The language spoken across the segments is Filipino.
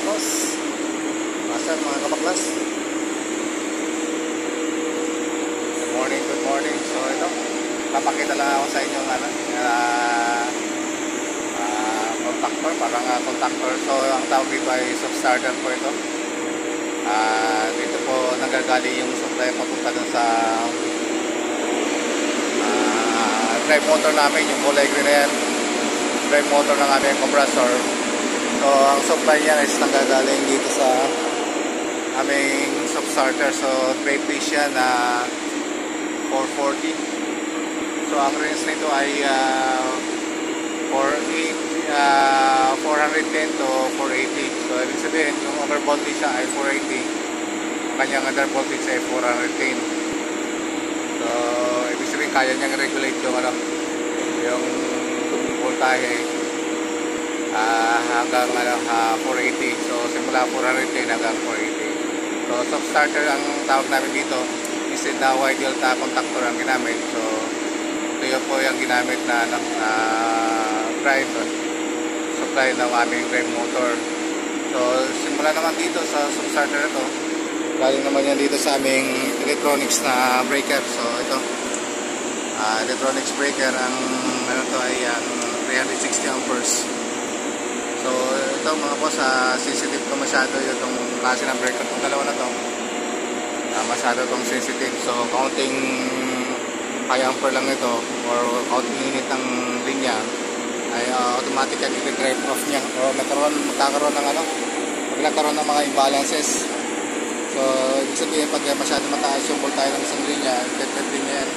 boss. Asan mga kabaklas? Good morning. So ito, papakita lang ako sa inyo ng contactor, parang contactor. So ang tawag dito ay substarter po ito. Dito po nagagali yung supply papunta dun sa drive motor namin, yung kulay green na yan. Drive motor ng aming compressor. So ang supply niya is nanggagaling dito sa aming substarter. So 3 piece siya na 440. So ang range nito ay 410 to 480. So ibig sabihin yung over voltage siya ay 480, ang kanyang under voltage ay 410. So ibig sabihin kaya niyang regulate yung yung voltage hanggang 480. So simula 410 hanggang 480. So substarter ang tawag namin dito. Instead na wide delta contactor ang ginamit. So ito yun po yung ginamit na drive supply ng aming drive motor. So simula naman dito sa substarter na to, galing naman yan dito sa aming electronics na breaker. So ito electronics breaker, ang ano to ay 360 amperes. So ito mga boss, sensitive to masyado itong klase ng breaker. Itong dalawa na to masyado itong sensitive. So counting 5 ampere lang ito or counting unit ng linya ay automatically i-drive off niya o magkakaroon ng magkakaroon ng mga imbalances. So ibig sabihin pag masyado mataas yung voltage ng isang linya, i-drive din niya yan.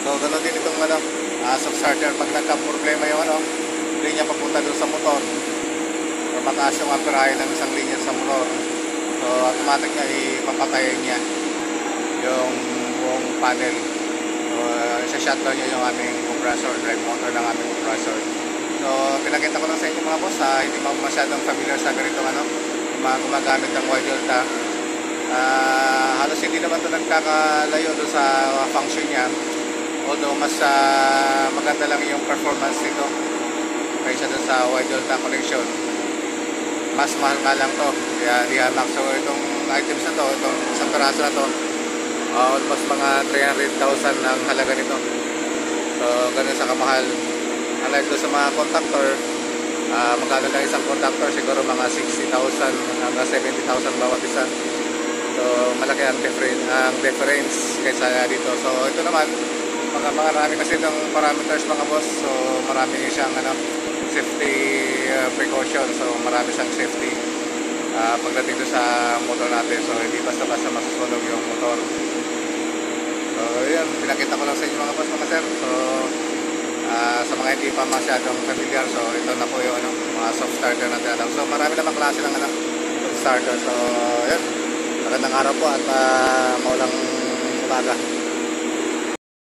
So ganoon din itong substarter, pag nagka-problema yung linya papunta doon sa motor or mataas yung amperahe ng isang linya sa motor, so automatic na ipapatayin niya yung buong panel. So isa-shutdown niya yung aming compressor, drive motor ng aming compressor. So pinakita ko lang sa inyo mga boss, hindi mo masyadong familiar sa ganitong mga gumagamit ng wide delta. Halos hindi naman ito nagkakalayo doon sa function niya, although mas maganda lang yung performance nito kaysa doon sa wide delta connection. Mas mahal nga lang to, kaya DiaMax. So itong items na to, itong isang peraso na to, almost mga 300,000 ang halaga nito. So ganun sa kamahal. Unlike doon sa mga contactor, magkano lang isang contactor, siguro mga 60,000 hanggang 70,000 bawat isa. So malaki ang difference kaysa dito. So ito naman, marami kasi itong parameters mga boss. So marami siyang safety precaution. So marami siyang safety pagdating doon sa motor natin. So hindi basta-basta masusunog yung motor. So yun, pinakita ko lang sa inyo mga boss, mga sir. So sa mga hindi pa masyadong familiar, so ito na po yung mga soft starter natin. So marami namang klase ng soft starter. So yun, magandang araw po at maulang umaga.